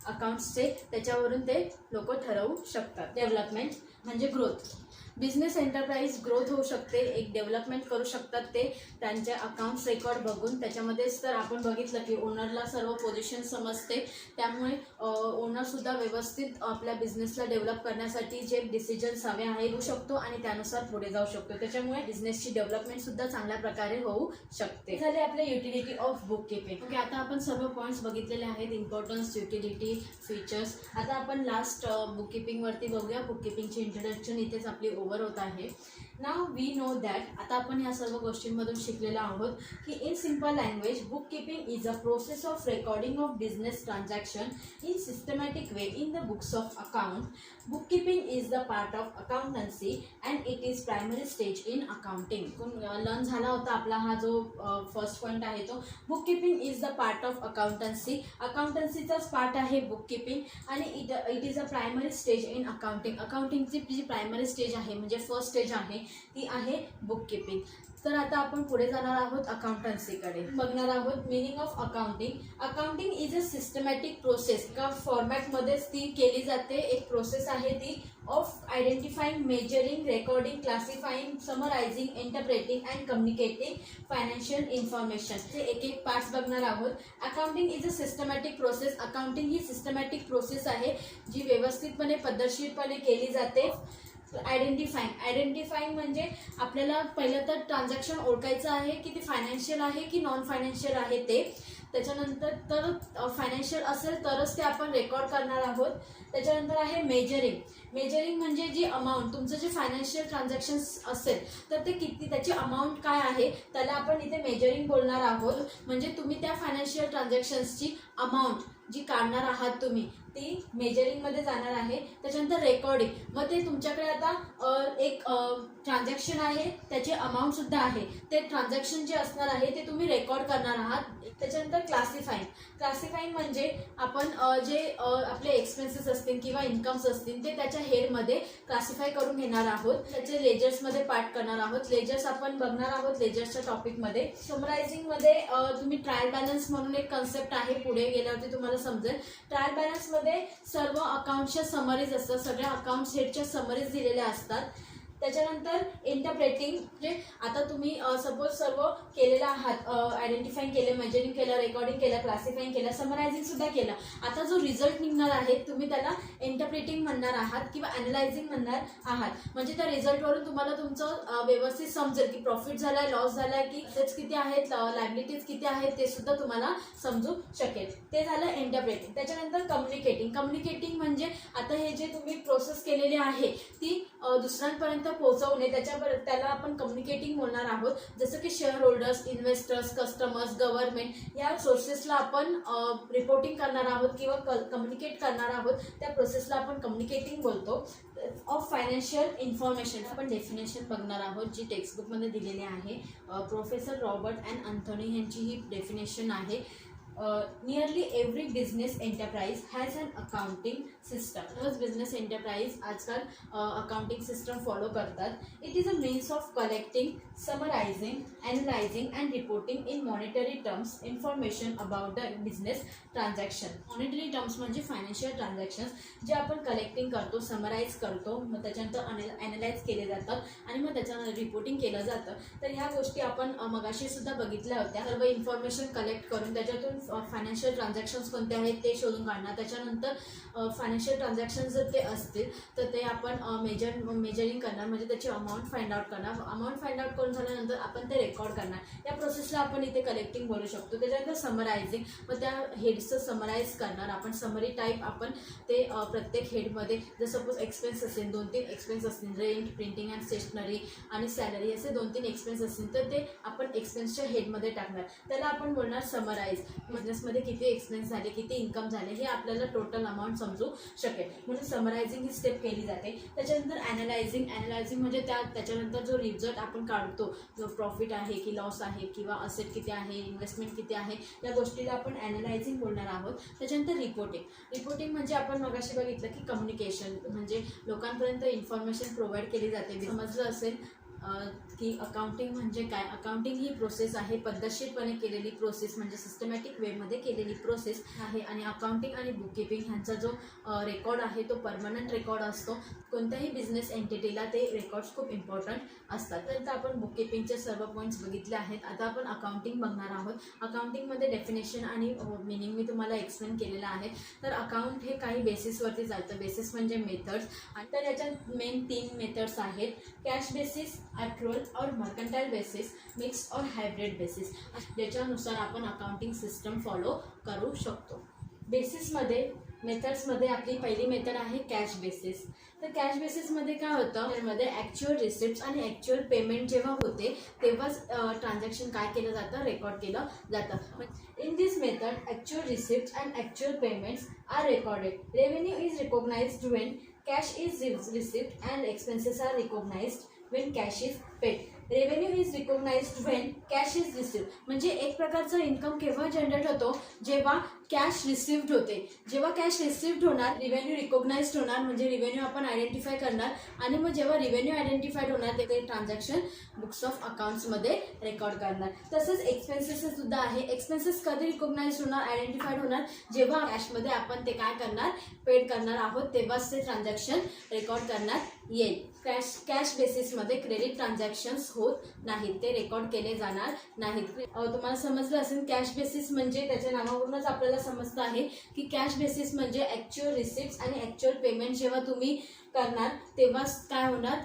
अकाउंट्सचे त्याच्यावरून ते लोक ठरवू शकतात. डेव्हलपमेंट म्हणजे ग्रोथ. बिझनेस एंटरप्राइज ग्रोथ होऊ शकते, एक डेव्हलपमेंट करू शकतात ते त्यांचे अकाउंट्स रेकॉर्ड बघून. त्याच्यामध्येच तर आपण बघितलं की ओनरला सर्व पोझिशन समजते, त्यामुळे ओनरसुद्धा व्यवस्थित आपल्या बिझनेसला डेव्हलप करण्यासाठी जे डिसिजन्स हवे आहे घेऊ शकतो आणि त्यानुसार पुढे जाऊ शकतो. त्याच्यामुळे बिझनेसची डेव्हलपमेंटसुद्धा चांगल्या प्रकारे होऊ शकते. झाले आपले युटिलिटी ऑफ बुककीपिंग. ओके, आता आपण सर्व पॉईंट्स बघितलेले आहेत, इम्पॉर्टन्स, युटिलिटी, फीचर्स. आता आपण लास्ट बुककीपिंगवरती बघूया. बुककीपिंगची इंट्रोडक्शन इथेच आपली ओव्हर होत आहे. Now we know that. आता आपण या सर्व गोष्टींमधून शिकलेलो आहोत की in simple language bookkeeping is a process of recording of business transaction in systematic way in the books of account. Bookkeeping is the part of accountancy and it is primary stage in accounting. Learn झाला होता आपला हा जो फर्स्ट पॉईंट आहे तो. Bookkeeping is the part of accountancy. अकाउंटन्सीचाच पार्ट आहे बुककीपिंग आणि it is a primary stage in accounting. अकाउंटिंगची जी प्रायमरी स्टेज आहे म्हणजे फर्स्ट स्टेज आहे ती आहे बुककीपिंग. तर आता आपण पुढे जाणार आहोत अकाउंटन्सीकडे. बघणार आहोत meaning of accounting. Accounting is a systematic process. एका फॉर्मॅटमध्येच ती केली जाते, एक प्रोसेस आहे ती of identifying, measuring, recording, classifying, summarizing, interpreting and communicating financial information. ते एक एक पार्ट्स बघणार आहोत. Accounting is a systematic process. अकाउंटिंग ही सिस्टमॅटिक प्रोसेस आहे जी व्यवस्थितपणे पद्धतशीरपणे केली जाते. आयडेंटिफाईंग म्हणजे आपल्याला पहिलं तर ट्रान्झॅक्शन ओळखायचं आहे की ते फायनान्शियल आहे की नॉन फायनान्शियल आहे ते. त्याच्यानंतर तर फायनान्शियल असेल तरच ते आपण रेकॉर्ड करणार आहोत. त्याच्यानंतर आहे मेजरिंग म्हणजे जी अमाऊंट तुमचं जे फायनान्शियल ट्रान्झॅक्शन्स असेल तर ते किती, त्याची अमाऊंट काय आहे त्याला आपण इथे मेजरिंग बोलणार आहोत. म्हणजे तुम्ही त्या फायनान्शियल ट्रान्झॅक्शन्सची अमाऊंट जी काढणार आहात तुम्ही ती मेजरिंगमध्ये जाणार आहे. त्याच्यानंतर रेकॉर्डिंग, मग ते तुमच्याकडे आता एक ट्रान्झॅक्शन आहे, त्याची अमाऊंटसुद्धा आहे, ते ट्रान्झॅक्शन जे असणार आहे ते तुम्ही रेकॉर्ड करणार आहात. त्याच्यानंतर क्लासिफाईंग म्हणजे आपण जे आपले एक्सपेन्सेस असतील किंवा इन्कम्स असतील ते त्याच्या हेडमध्ये क्लासिफाय करून घेणार आहोत. त्याचे लेजर्समध्ये पार्ट करणार आहोत. लेजर्स आपण बघणार आहोत लेजर्सच्या टॉपिकमध्ये. समरायझिंगमध्ये तुम्ही ट्रायल बॅलन्स म्हणून एक कन्सेप्ट आहे, पुढे गेल्यावरती तुम्हाला समजेल. ट्रायल बॅलन्समध्ये सर्व अकाउंटच्या समरीज असतात, सगळ्या अकाउंट्स हेडच्या समरीज दिलेल्या असतात. त्याच्यानंतर इंटरप्रेटिंग म्हणजे आता तुम्ही सपोज सर्व केलेलं आहात, आयडेंटिफाईंग केलं, मेजरिंग केलं, रेकॉर्डिंग केलं, क्लासिफाईंग केलं, समरायझिंग सुद्धा केलं. आता जो रिझल्ट निघणार आहे तुम्ही त्याला इंटरप्रेटिंग म्हणणार आहात किंवा अॅनलायझिंग म्हणणार आहात. म्हणजे त्या रिझल्टवरून तुम्हाला तुमचं व्यवस्थित समजेल की प्रॉफिट झालाय, लॉस झालाय, की असेट्स किती आहेत, लायबिलिटीज किती आहेत ते सुद्धा तुम्हाला समजू शकेल. ते झालं इंटरप्रेटिंग. त्याच्यानंतर कम्युनिकेटिंग म्हणजे आता हे जे तुम्ही प्रोसेस केलेली आहे ती दुसऱ्यांपर्यंत पोहोचवणे, त्याला आपण कम्युनिकेटिंग बोलणार आहोत. जसं की share holders, investors, customers, government या सोर्सेसला आपण रिपोर्टिंग करणार आहोत किंवा कम्युनिकेट करणार आहोत. त्या प्रोसेसला आपण कम्युनिकेटिंग बोलतो. ऑफ फायनान्शियल इन्फॉर्मेशन आपण डेफिनेशन बघणार आहोत जी टेक्स्टबुकमध्ये दिलेली आहे. प्रोफेसर रॉबर्ट अँड अँथोनी यांची ही डेफिनेशन आहे. Nearly every business enterprise has an accounting system. रोज बिझनेस एंटरप्राइज आजकाल अकाउंटिंग सिस्टम फॉलो करतात. It is a means of collecting, summarizing, analyzing and reporting in monetary terms information about the business transaction. Monetary terms म्हणजे फायनान्शियल ट्रान्झॅक्शन्स जे आपण कलेक्टिंग करतो, समराईज करतो, मग त्याच्यानंतर ॲनलाइज केले जातात आणि मग त्याच्यानंतर रिपोर्टिंग केलं जातं. तर ह्या गोष्टी आपण मगाशी सुद्धा बघितल्या होत्या. सर्व इन्फॉर्मेशन कलेक्ट करून त्याच्यातून फायनान्शियल ट्रान्झॅक्शन्स कोणते आहेत ते शोधून काढणार. त्याच्यानंतर फायनान्शियल ट्रान्झॅक्शन जर ते असतील तर ते आपण मेजरिंग करणार, म्हणजे त्याची अमाऊंट फाइंड आउट करणार. अमाऊंट फाइंड आउट करून झाल्यानंतर आपण ते रेकॉर्ड करणार. या प्रोसेसला आपण इथे कलेक्टिंग बोलू शकतो. त्याच्यानंतर समरायझिंग, व त्या हेड्सचं समराईज करणार आपण. समरी टाईप आपण ते प्रत्येक हेडमध्ये जर सपोज एक्सपेन्स असेल, 2-3 एक्सपेन्स असतील, रेंट, प्रिंटिंग अँड स्टेशनरी आणि सॅलरी असे 2-3 एक्सपेन्स असतील तर ते आपण एक्सपेन्सच्या हेडमध्ये टाकणार. त्याला आपण बोलणार समराईज. बिझनेसमध्ये किती एक्सपेन्स झाले, किती इन्कम झाले हे आपल्याला टोटल अमाऊंट समजू शकेल, म्हणून समरायझिंग ही स्टेप केली जाते. त्याच्यानंतर ॲनालायझिंग म्हणजे त्याच्यानंतर जो रिझल्ट आपण काढतो, जो प्रॉफिट आहे की लॉस आहे किंवा असेट किती आहे, इन्व्हेस्टमेंट किती आहे, या गोष्टीला आपण ॲनालायझिंग बोलणार आहोत. त्याच्यानंतर रिपोर्टिंग म्हणजे आपण मगाशी बघितलं की कम्युनिकेशन, म्हणजे लोकांपर्यंत इन्फॉर्मेशन प्रोव्हाइड केली जाते. समजलं असेल की अकाउंटिंग म्हणजे काय. अकाउंटिंग ही प्रोसेस आहे, पद्धतशीरपणे केलेली प्रोसेस, म्हणजे सिस्टमॅटिक वेमध्ये केलेली प्रोसेस आहे. आणि अकाउंटिंग आणि बुककीपिंग ह्यांचा जो रेकॉर्ड आहे तो परमनंट रेकॉर्ड असतो. कोणत्याही बिझनेस एंटिटीला ते रेकॉर्ड्स खूप इम्पॉर्टंट असतात. तर आपण बुककीपिंगचे सर्व पॉईंट्स बघितले आहेत. आता आपण अकाउंटिंग बघणार आहोत. अकाउंटिंगमध्ये डेफिनेशन आणि मिनिंग मी तुम्हाला एक्सप्लेन केलेलं आहे. तर अकाउंट हे काही बेसिसवरती चालतं. बेसिस म्हणजे मेथड्स, आणि तर याच्यात मेन 3 मेथड्स आहेत: कॅश बेसिस, ॲक्रुअल और मर्कंटाइल बेसिस, मिक्स्ड और हायब्रिड बेसिस, ज्याच्यानुसार आपण अकाउंटिंग सिस्टम फॉलो करू शकतो. बेसिसमध्ये मेथड्समध्ये आपली पहिली मेथड आहे कॅश बेसिस. तर कॅश बेसिसमध्ये काय होतं, त्यामध्ये ॲक्च्युअल रिसिप्ट्स आणि ॲक्च्युअल पेमेंट जेव्हा होते तेव्हाच ट्रान्झॅक्शन काय केलं जातं, रेकॉर्ड केलं जातं. In this method actual receipts and actual payments are recorded. Revenue is recognised when cash is received and expenses are recognised when cash is paid. Revenue is recognised when cash is received, म्हणजे एक प्रकारचं इन्कम केव्हा जनरेट होतो, जेव्हा कॅश रिसिव्ड होते. जेव्हा कॅश रिसिव्ड होणार, रिव्हेन्यू रिकॉग्नाइज्ड होणार, म्हणजे रिव्हेन्यू आपण आयडेंटिफाय करणार. आणि मग जेव्हा रिव्हेन्यू आयडेंटिफाईड होणार ते ट्रान्झॅक्शन बुक्स ऑफ अकाउंट्समध्ये रेकॉर्ड करणार. तसंच एक्सपेन्सेस सुद्धा आहे. एक्सपेन्सेस कधी रिकॉग्नाइज्ड होणार, आयडेंटिफाईड होणार, जेव्हा कॅशमध्ये आपण ते काय करणार, पेड करणार आहोत, तेव्हाच ते ट्रान्झॅक्शन रेकॉर्ड करण्यात येईल. कॅश बेसिसमध्ये क्रेडिट ट्रान्झॅक्शन्स होत नाहीत, ते रेकॉर्ड केले जाणार नाहीत. तुम्हाला समजलं असेल कॅश बेसिस म्हणजे, त्याच्या नावावरूनच आपल्याला समजतं आहे की कॅश बेसिस म्हणजे ॲक्च्युअल रिसिप्ट्स आणि ॲक्च्युअल पेमेंट जेव्हा तुम्ही करणार तेव्हाच काय होणार,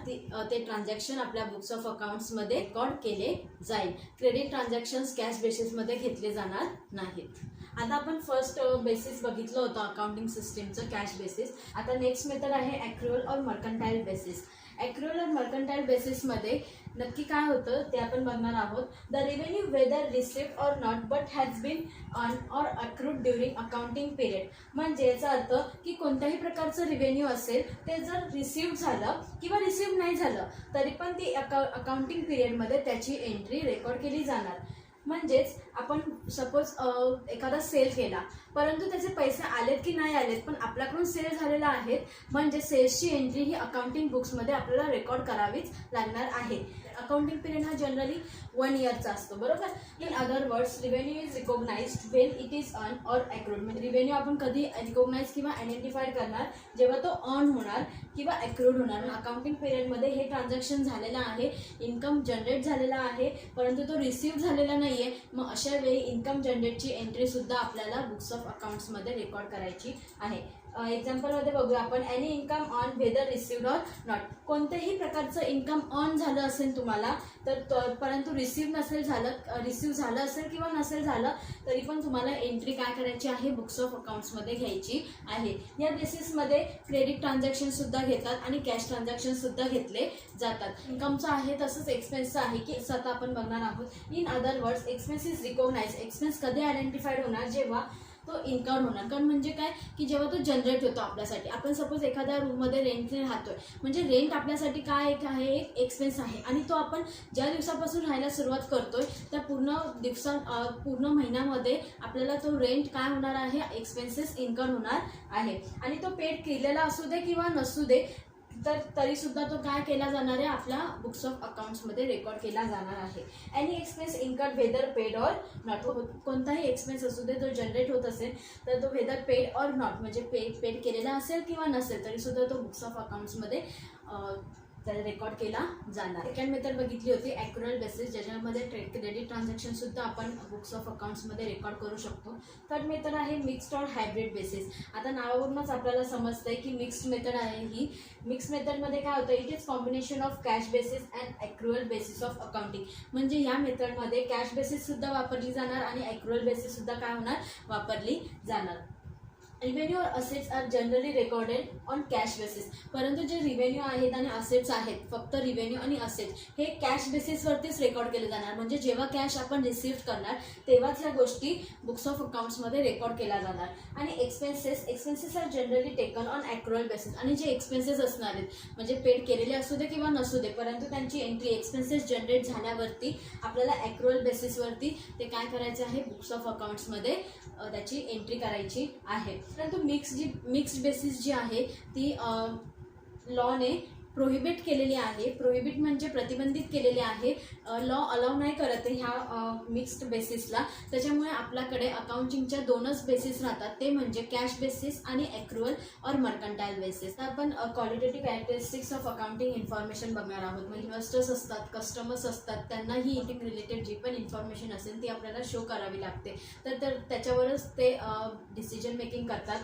ते ट्रान्झॅक्शन आपल्या बुक्स ऑफ अकाउंट्समध्ये रेकॉर्ड केले जाईल. क्रेडिट ट्रान्झॅक्शन्स कॅश बेसिसमध्ये घेतले जाणार नाहीत. आता आपण फर्स्ट बेसिस बघितलं होतं अकाउंटिंग सिस्टीमचं, कॅश बेसिस. आता नेक्स्ट मेथड आहे ॲक्रुअल और मर्कंटाइल बेसिस. ॲक्रुअल और मर्कंटाइल बेसिसमध्ये नक्की काय होतं ते आपण बघणार आहोत. The revenue whether received or not but has been earn or accrued during accounting period. म्हणजे याचा अर्थ की कोणत्याही प्रकारचं रिव्हेन्यू असेल ते जर रिसिव्ड झालं किंवा रिसिव्ड नाही झालं तरी पण ती अकाउंटिंग पिरियडमध्ये त्याची एंट्री रेकॉर्ड केली जाणार. म्हणजेच आपण सपोज एखादा सेल केला परंतु त्याचे पैसे आलेत की नाही आलेत, पण आपल्याकडून सेल झालेला आहे, म्हणजे सेल्सची एंट्री ही अकाउंटिंग बुक्समध्ये आपल्याला रेकॉर्ड करावीच लागणार आहे. अकाउंटिंग पिरियड हा जनरली 1 इयरचा असतो, बरोबर. In other words, revenue is recognised when it is earn or accrued. म्हणजे रिव्हेन्यू आपण कधी रिकॉग्नाइज किंवा आयडेंटिफाईड करणार, जेव्हा तो अर्न होणार किंवा अक्रूड होणार. अकाउंटिंग पिरियडमध्ये हे ट्रान्झॅक्शन झालेलं आहे, इन्कम जनरेट झालेला आहे, परंतु तो रिसिव्ह झालेला नाही आहे. मग अशा वेळी इन्कम जनरेटची एंट्रीसुद्धा आपल्याला बुक्स ऑफ अकाउंट्समध्ये रेकॉर्ड करायची आहे. एक्झाम्पलमध्ये बघूया आपण, any income on whether received or not. कोणत्याही प्रकारचं इन्कम ऑन झालं असेल तुम्हाला तर परंतु रिसिव्ह झालं असेल किंवा नसेल झालं तरी पण तुम्हाला एंट्री काय करायची आहे, बुक्स ऑफ अकाउंट्समध्ये घ्यायची आहे. या बेसिसमध्ये क्रेडिट ट्रान्झॅक्शनसुद्धा घेतात आणि कॅश ट्रान्झॅक्शनसुद्धा घेतले जातात. इन्कमचं आहे तसंच एक्सपेन्सचं आहे की आता आपण बघणार आहोत. In other words, expense is recognise. Expense कधी आयडेंटिफाईड होणार, जेव्हा तो इन्कम होणार. कारण म्हणजे काय की जेव्हा तो जनरेट होतो आपल्यासाठी. आपण सपोज एखाद्या रूममध्ये रेंटने राहतोय, म्हणजे रेंट आपल्यासाठी काय एक आहे, एक एक्सपेन्स आहे, आणि तो आपण ज्या दिवसापासून राहायला सुरुवात करतोय त्या पूर्ण महिन्यामध्ये आपल्याला तो रेंट काय होणार आहे, एक्सपेन्सेस इन्कम होणार आहे. आणि तो पेड केलेला असू दे किंवा नसू दे तर तरीसुद्धा तो काय केला जाणार आहे, आपल्या बुक्स ऑफ अकाउंट्समध्ये रेकॉर्ड केला जाणार आहे. Any expense incurred whether paid or not. कोणताही एक्सपेन्स असू दे जो जनरेट होत असेल तर तो वेदर पेड ऑर नॉट म्हणजे पेड केलेला असेल किंवा नसेल तरीसुद्धा तो बुक्स ऑफ अकाउंट्समध्ये रेकॉर्ड केला जाणार. सेकंड मेथड बघितली होती ॲक्युरल बेसिस, ज्याच्यामध्ये क्रेडिट ट्रान्झॅक्शन सुद्धा आपण बुक्स ऑफ अकाउंट्समध्ये रेकॉर्ड करू शकतो. थर्ड मेथड आहे मिक्स्ड और हायब्रिड बेसिस. आता नावावरूनच आपल्याला समजतंय की मिक्स्ड मेथड आहे. ही मिक्स्ड मेथडमध्ये काय होतं, it is combination of cash basis and accrual basis of accounting. म्हणजे ह्या मेथडमध्ये कॅश बेसिस सुद्धा वापरली जाणार आणि ॲक्युरल बेसिस सुद्धा काय होणार, वापरली जाणार. Revenue or assets are generally recorded on cash basis. परंतु जे रिव्हेन्यू आहेत आणि असेट्स आहेत, फक्त रिव्हेन्यू आणि असेट्स हे कॅश बेसिसवरतीच रेकॉर्ड केले जाणार. म्हणजे जेव्हा कॅश आपण रिसिव्ह करणार तेव्हाच ह्या गोष्टी बुक्स ऑफ अकाउंट्समध्ये रेकॉर्ड केल्या जाणार. आणि expenses are generally taken on accrual basis. आणि जे एक्सपेन्सेस असणार आहेत म्हणजे पेड केलेले असू दे किंवा नसू दे, परंतु त्यांची एंट्री एक्सपेन्सेस जनरेट झाल्यावरती आपल्याला ॲक्युरल बेसिसवरती ते काय करायचं आहे, बुक्स ऑफ अकाउंट्समध्ये त्याची एंट्री करायची आहे. परंतु मिक्स्ड बेसिस जी आहे ती लॉने प्रोहिबिट केलेली आहे. प्रोहिबिट म्हणजे प्रतिबंधित केलेली आहे. लॉ अलाउ नाही करत ह्या मिक्स्ड बेसिसला. त्याच्यामुळे आपल्याकडे अकाउंटिंगच्या दोनच बेसिस राहतात, ते म्हणजे कॅश बेसिस आणि ॲक्रुअल और मर्कंटाईल बेसिस. तर आपण qualitative characteristics of accounting information बघणार आहोत. म्हणजे इन्व्हेस्टर्स असतात, कस्टमर्स असतात, त्यांना ही अकाउंटिंग रिलेटेड जी पण इन्फॉर्मेशन असेल ती आपल्याला शो करावी लागते. तर त्याच्यावरच ते डिसिजन मेकिंग करतात.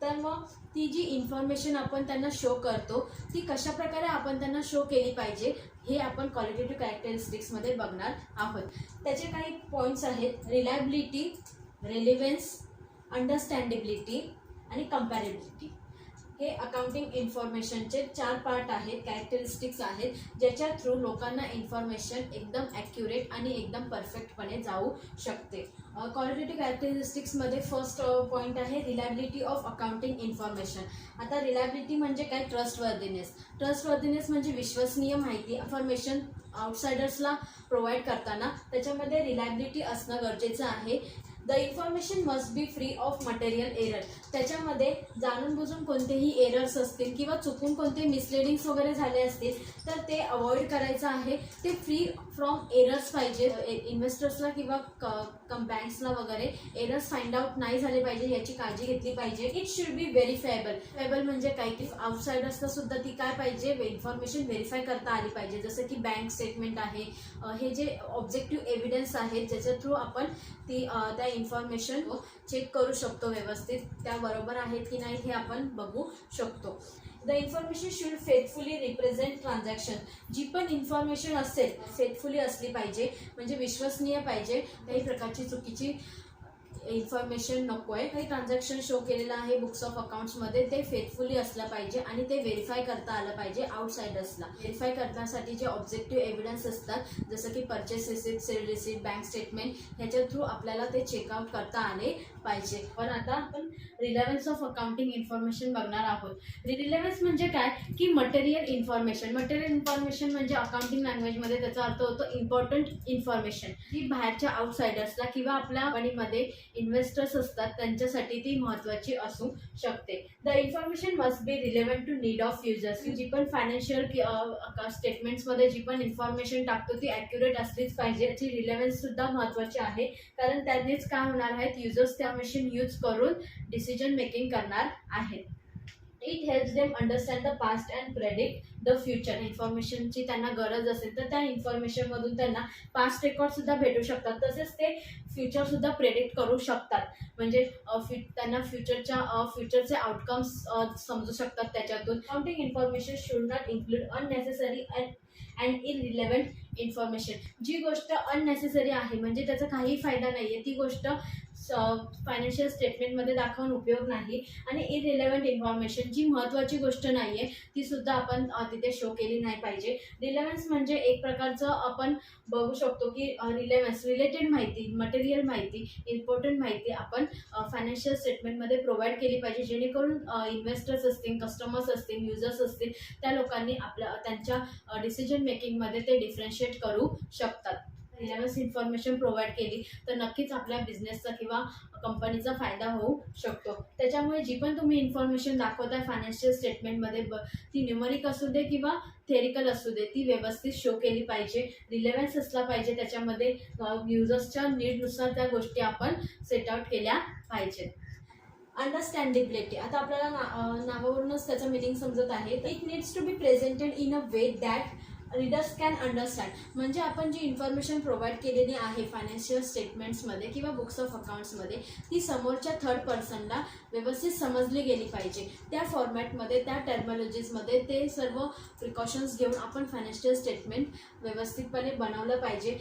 तर मग ती जी इन्फॉर्मेशन आपण त्यांना शो करतो ती कशा प्रकारे आपण त्यांना शो केली पाहिजे हे आपण क्वालिटेटिव्ह कॅरेक्टरिस्टिक्समध्ये बघणार आहोत. त्याचे काही पॉईंट्स आहेत, रिलायबिलिटी, रेलिव्हन्स, अंडरस्टँडेबिलिटी आणि कंपॅरेबिलिटी. हे अकाउंटिंग इन्फॉर्मेशनचे 4 पार्ट आहेत, कॅरेक्टरिस्टिक्स आहेत, ज्याच्या थ्रू लोकांना इन्फॉर्मेशन एकदम ॲक्युरेट आणि एकदम परफेक्टपणे जाऊ शकते. क्वालिटेटिव्ह कॅरेक्टरिस्टिक्समध्ये फर्स्ट पॉईंट आहे रिलायबिलिटी ऑफ अकाउंटिंग इन्फॉर्मेशन. आता रिलायबिलिटी म्हणजे काय, ट्रस्टवर्दीनेस म्हणजे विश्वसनीय माहिती. इन्फॉर्मेशन आउटसाइडर्सला प्रोव्हाइड करताना त्याच्यामध्ये रिलायबिलिटी असणं गरजेचं आहे. The information must B free of material error. त्याच्यामध्ये जाणून बुजून कोणतेही एरर्स असतील किंवा चुकून कोणते मिसलिडिंग्स वगैरे झाले असतील तर ते अवॉइड करायचं आहे. ते फ्री फ्रॉम एरर्स पाहिजे. इन्व्हेस्टर्सला किंवा बँक्सला वगैरे एरर्स फाइंड आउट नाही झाले पाहिजे याची काळजी घेतली पाहिजे. इट शुड बी व्हेरिफायबल म्हणजे काय की आउटसाइडर्सला सुद्धा ती काय पाहिजे, इन्फॉर्मेशन व्हेरीफाय करता आली पाहिजे. जसं की बँक स्टेटमेंट आहे, हे जे ऑब्जेक्टिव्ह एव्हिडन्स आहेत ज्याच्या थ्रू आपण त्या इन्फॉर्मेशन चेक करू शकतो, व्यवस्थित त्या बरोबर आहेत की नाही हे आपण बघू शकतो. The information should faithfully represent transaction. जी पण इन्फॉर्मेशन असेल फेथफुली असली पाहिजे, म्हणजे विश्वसनीय पाहिजे. काही प्रकारची चुकीची इन्फॉर्मेशन नको आहे. काही ट्रान्झॅक्शन शो केलेलं आहे बुक्स ऑफ अकाउंट्समध्ये ते फेथफुली असलं पाहिजे आणि ते व्हेरीफाय करता आलं पाहिजे आउटसाइडर्सला. व्हेरीफाय करण्यासाठी जे ऑब्जेक्टिव्ह एव्हिडन्स असतात जसं की purchase receipt, sale receipt, bank statement ह्याच्या थ्रू आपल्याला ते चेकआउट करता आले पाहिजे. पण आता आपण रिलेव्हन्स ऑफ अकाउंटिंग इन्फॉर्मेशन बघणार आहोत. रिलेव्हन्स म्हणजे काय की मटेरियल इन्फॉर्मेशन. मटेरियल इन्फॉर्मेशन म्हणजे अकाउंटिंग लँग्वेजमध्ये त्याचा अर्थ होतो इम्पॉर्टंट इन्फॉर्मेशन. जी बाहेरच्या आउटसाइडर्सला किंवा आपल्या कंपनीमध्ये इन्व्हेस्टर्स असतात त्यांच्यासाठी ती महत्त्वाची असू शकते. The information must be relevant to need of users. जी पण फायनान्शियल स्टेटमेंट्समध्ये जी पण इन्फॉर्मेशन टाकतो ती ॲक्युरेट असलीच पाहिजे. याची रिलेव्हन्स सुद्धा महत्त्वाची आहे, कारण त्यांनीच काय होणार आहेत, युजर्स त्या मशीन यूज करून डिसिजन मेकिंग करणार आहेत. It helps them understand the past and predict the future. इन्फॉर्मेशनची त्यांना गरज असेल तर त्या इन्फॉर्मेशनमधून त्यांना पास्ट रेकॉर्डसुद्धा भेटू शकतात, तसेच ते फ्युचरसुद्धा प्रेडिक्ट करू शकतात. म्हणजे त्यांना फ्युचरचे आउटकम्स समजू शकतात त्याच्यातून. Accounting information should not include unnecessary and irrelevant information. जी गोष्ट अननेसेसरी आहे म्हणजे त्याचा काही फायदा नाही आहे ती गोष्ट फायनान्शियल स्टेटमेंटमध्ये दाखवून उपयोग नाही. आणि इररिलेव्हंट इन्फॉर्मेशन जी महत्त्वाची गोष्ट नाही आहे ती सुद्धा आपण तिथे शो केली नाही पाहिजे. रिलेव्हन्स म्हणजे एक प्रकारचं आपण बघू शकतो की रिलेटेड माहिती, मटेरियल माहिती, इम्पॉर्टंट माहिती आपण फायनान्शियल स्टेटमेंटमध्ये प्रोव्हाइड केली पाहिजे, जेणेकरून इन्व्हेस्टर्स असतील, कस्टमर्स असतील, युजर्स असतील त्या लोकांनी त्यांच्या डिसिजन मेकिंगमध्ये ते डिफरन्शिएट करू शकतात. रिलेव्हन्स इन्फॉर्मेशन प्रोव्हाइड केली तर नक्कीच आपल्या बिझनेसचा किंवा कंपनीचा फायदा होऊ शकतो. त्याच्यामुळे जी पण तुम्ही इन्फॉर्मेशन दाखवताय फायनान्शियल स्टेटमेंटमध्ये ती न्यूमरिक असू दे किंवा थेरिकल असू दे ती व्यवस्थित शो केली पाहिजे. रिलेव्हन्स असला पाहिजे त्याच्यामध्ये. युजर्सच्या नीडनुसार त्या गोष्टी आपण सेट आउट केल्या पाहिजेत. अंडरस्टँडेबिलिटी, आता आपल्याला नावावरूनच त्याचा मिनिंग समजत आहे. It needs to be presented in a way that readers can understand. म्हणजे आपण जी इन्फॉर्मेशन प्रोव्हाइड केलेली आहे फायनान्शियल स्टेटमेंट्समध्ये किंवा बुक्स ऑफ अकाउंट्समध्ये, ती समोरच्या थर्ड पर्सनला व्यवस्थित समजली गेली पाहिजे. त्या फॉर्मॅटमध्ये, त्या टर्मॉलॉजीजमध्ये ते सर्व प्रिकॉशन्स घेऊन आपण फायनान्शियल स्टेटमेंट व्यवस्थितपणे बनवलं पाहिजे.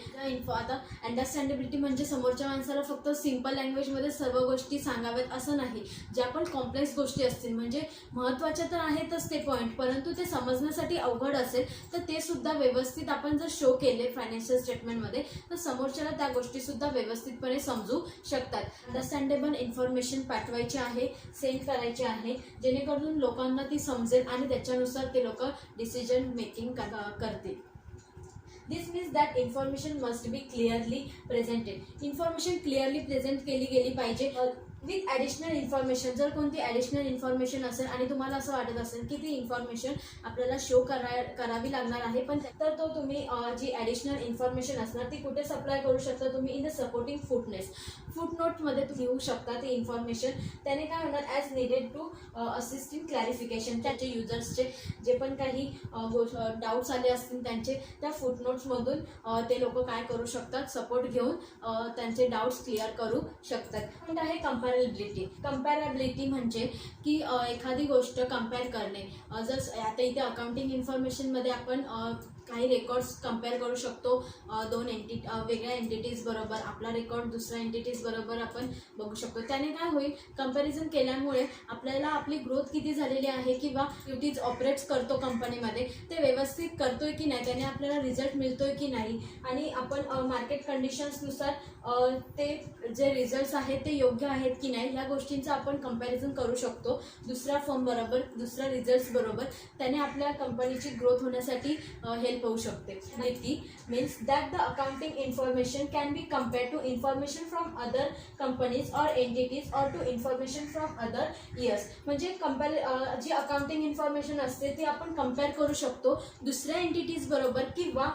आता अंडरस्टँडेबिलिटी म्हणजे समोरच्या माणसाला फक्त सिम्पल लँग्वेजमध्ये सर्व गोष्टी सांगाव्यात असं नाही. ज्या पण कॉम्प्लेक्स गोष्टी असतील, म्हणजे महत्त्वाच्या तर आहेतच ते पॉईंट, परंतु ते समजण्यासाठी अवघड असेल तर ते सुद्धा व्यवस्थित आपण जर शो केले फायनान्शियल स्टेटमेंटमध्ये, तर समोरच्याला त्या गोष्टीसुद्धा व्यवस्थितपणे समजू शकतात. अंडरस्टँडेबल इन्फॉर्मेशन पाठवायची आहे, सेंड करायची आहे, जेणेकरून लोकांना ती समजेल आणि त्याच्यानुसार ते लोक डिसिजन मेकिंग करतील. This means that information must be clearly presented. Information clearly present केली गेली पाहिजे विथ ॲडिशनल इन्फॉर्मेशन. जर कोणती ॲडिशनल इन्फॉर्मेशन असेल आणि तुम्हाला असं वाटत असेल की ती इन्फॉर्मेशन आपल्याला शो करावी लागणार आहे, पण तर तो तुम्ही जी ॲडिशनल इन्फॉर्मेशन असणार ती कुठे सप्लाय करू शकता तुम्ही? इन द सपोर्टिंग फुटनोटमध्ये तुम्ही लिहू शकता ती इन्फॉर्मेशन. त्याने काय होणार, as needed to assist in clarification. त्याचे युजर्सचे जे पण काही डाऊट्स आले असतील त्यांचे त्या फुटनोट्समधून ते लोक काय करू शकतात, सपोर्ट घेऊन त्यांचे डाऊट्स क्लिअर करू शकतात. पॉईंट आहे कंपॅरेबिलिटी म्हणजे की एखादी गोष्ट कंपेअर करणे. जर आता इथे अकाउंटिंग इन्फॉर्मेशनमध्ये आपण काही रेकॉर्ड्स कंपेअर करू शकतो दोन वेगळ्या एंटिटीज बरोबर. आपला रेकॉर्ड दुसऱ्या एंटिटीज बरोबर आपण बघू शकतो. त्याने काय होईल, कंपॅरिझन केल्यामुळे आपल्याला आपली ग्रोथ किती झालेली आहे किंवा ड्युटीज ऑपरेट्स करतो कंपनीमध्ये ते व्यवस्थित करतोय की नाही, त्याने आपल्याला रिझल्ट मिळतोय की नाही, आणि आपण मार्केट कंडिशन्सनुसार ते जे रिझल्ट्स आहेत ते योग्य आहेत की नाही, या गोष्टींचं आपण कंपॅरिझन करू शकतो दुसऱ्या फर्म बरोबर, दुसऱ्या रिझल्ट्स बरोबर. त्याने आपल्या कंपनीची ग्रोथ होण्यासाठी हेल्प होऊ शकते. माहिती means that the accounting information can be compared to information from other companies or entities or to information from other years. म्हणजे जी अकाउंटिंग इन्फॉर्मेशन असते ती आपण कम्पेअर करू शकतो दुसऱ्या एंटिटीज बरोबर किंवा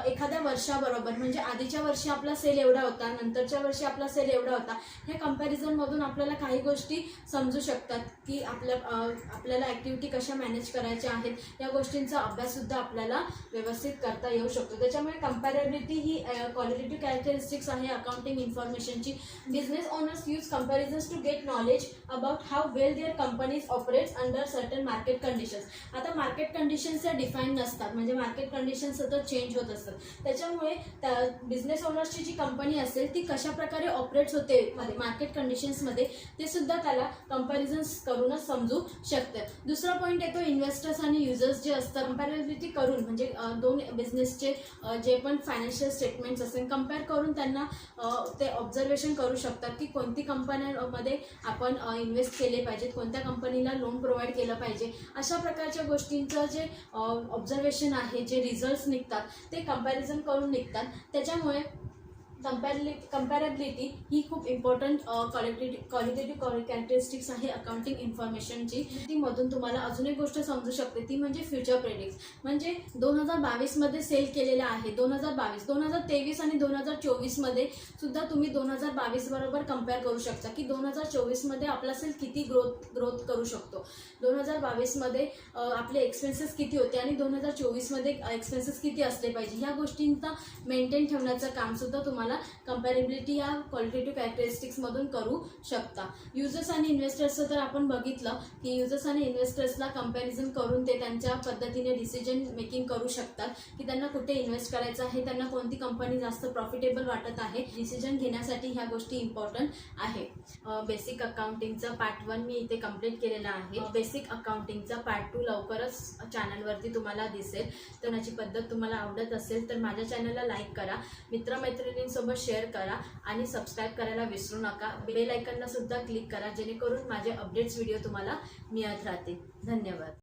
एखाद्या वर्षाबरोबर. म्हणजे आधीच्या वर्षी आपला सेल एवढा होता, नंतरच्या वर्षी आपला सेल एवढा होता. हे कंपॅरिझनमधून आपल्याला काही गोष्टी समजू शकतात की आपल्याला ॲक्टिव्हिटी कशा मॅनेज करायच्या आहेत, या गोष्टींचा अभ्याससुद्धा आपल्याला व्यवस्थित करता येऊ शकतो. त्याच्यामुळे कंपॅरेबिलिटी ही क्वालिटेटिव्ह कॅरेक्टरिस्टिक्स आहे अकाउंटिंग इन्फॉर्मेशनची. Business owners use comparisons to get knowledge about how well their companies operates under certain market conditions. आता मार्केट कंडिशन्स या डिफाईन नसतात, म्हणजे मार्केट कंडिशन्स सतत चेंज होत असतात. त्याच्यामुळे बिझनेस ओनर्सची जी कंपनी असेल ती कशा प्रकारे ऑपरेट्स होते मार्केट कंडिशन्समध्ये ते सुद्धा त्याला कंपॅरिझन्स करूनच समजू शकतं. दुसरा पॉईंट येतो इन्व्हेस्टर्स आणि युजर्स जे असतात. कंपॅरेबिलिटी करून म्हणजे दोन बिझनेसचे जे पण फायनान्शियल स्टेटमेंट्स असेल कंपेअर करून त्यांना ते ऑब्झर्वेशन करू शकतात की कोणती कंपन्यांमध्ये आपण इन्व्हेस्ट केले पाहिजेत, कोणत्या कंपनीला लोन प्रोव्हाइड केलं पाहिजे. अशा प्रकारच्या गोष्टींचं जे ऑब्झर्वेशन आहे, जे रिझल्ट्स निघतात ते कंपॅरिझन करून निघतात. त्याच्यामुळे कंपॅरेबिलिटी ही खूप इम्पॉर्टंट क्वालिटेटिव्ह कॅरेक्टरिस्टिक्स आहे अकाउंटिंग इन्फॉर्मेशनची. मधून तुम्हाला अजून एक गोष्ट समजू शकते ती म्हणजे फ्युचर प्रेडिक्ट्स. म्हणजे 2022मध्ये सेल केलेला आहे, 2022, 2023 आणि 2024मध्ये सुद्धा तुम्ही 2022 बरोबर कंपेअर करू शकता की 2024मध्ये आपला सेल किती ग्रोथ करू शकतो, 2022मध्ये आपले एक्सपेन्सेस किती होते आणि 2024मध्ये एक्सपेन्सेस किती असले पाहिजे. ह्या गोष्टींचा मेंटेन ठेवण्याचं कामसुद्धा तुम्हाला कंपॅरेबिलिटी या क्वालिटेटिव्ह कॅरेक्टरिस्टिक्समधून करू शकता. युजर्स आणि इन्व्हेस्टर्सचं तर आपण बघितलं की युजर्स आणि इन्व्हेस्टर्सला कंपॅरिझन करून ते त्यांच्या पद्धतीने डिसिजन मेकिंग करू शकतात की त्यांना कुठे इन्व्हेस्ट करायचं आहे, त्यांना कोणती कंपनी जास्त प्रॉफिटेबल वाटत आहे. डिसिजन घेण्यासाठी ह्या गोष्टी इम्पॉर्टंट आहे. बेसिक अकाउंटिंगचा पार्ट 1 मी इथे कंप्लीट केलेला आहे. बेसिक अकाउंटिंगचा पार्ट 2 लवकरच चॅनलवरती तुम्हाला दिसेल. तर याची पद्धत तुम्हाला आवडत असेल तर माझ्या चॅनलला लाईक करा, मित्रमैत्रिणींसोबत शेअर करा आणि सबस्क्राईब करायला विसरू नका. बेल आयकॉनला सुद्धा क्लिक करा जेणेकरून माझे अपडेट्स व्हिडिओ तुम्हाला मिळत राहतील. धन्यवाद.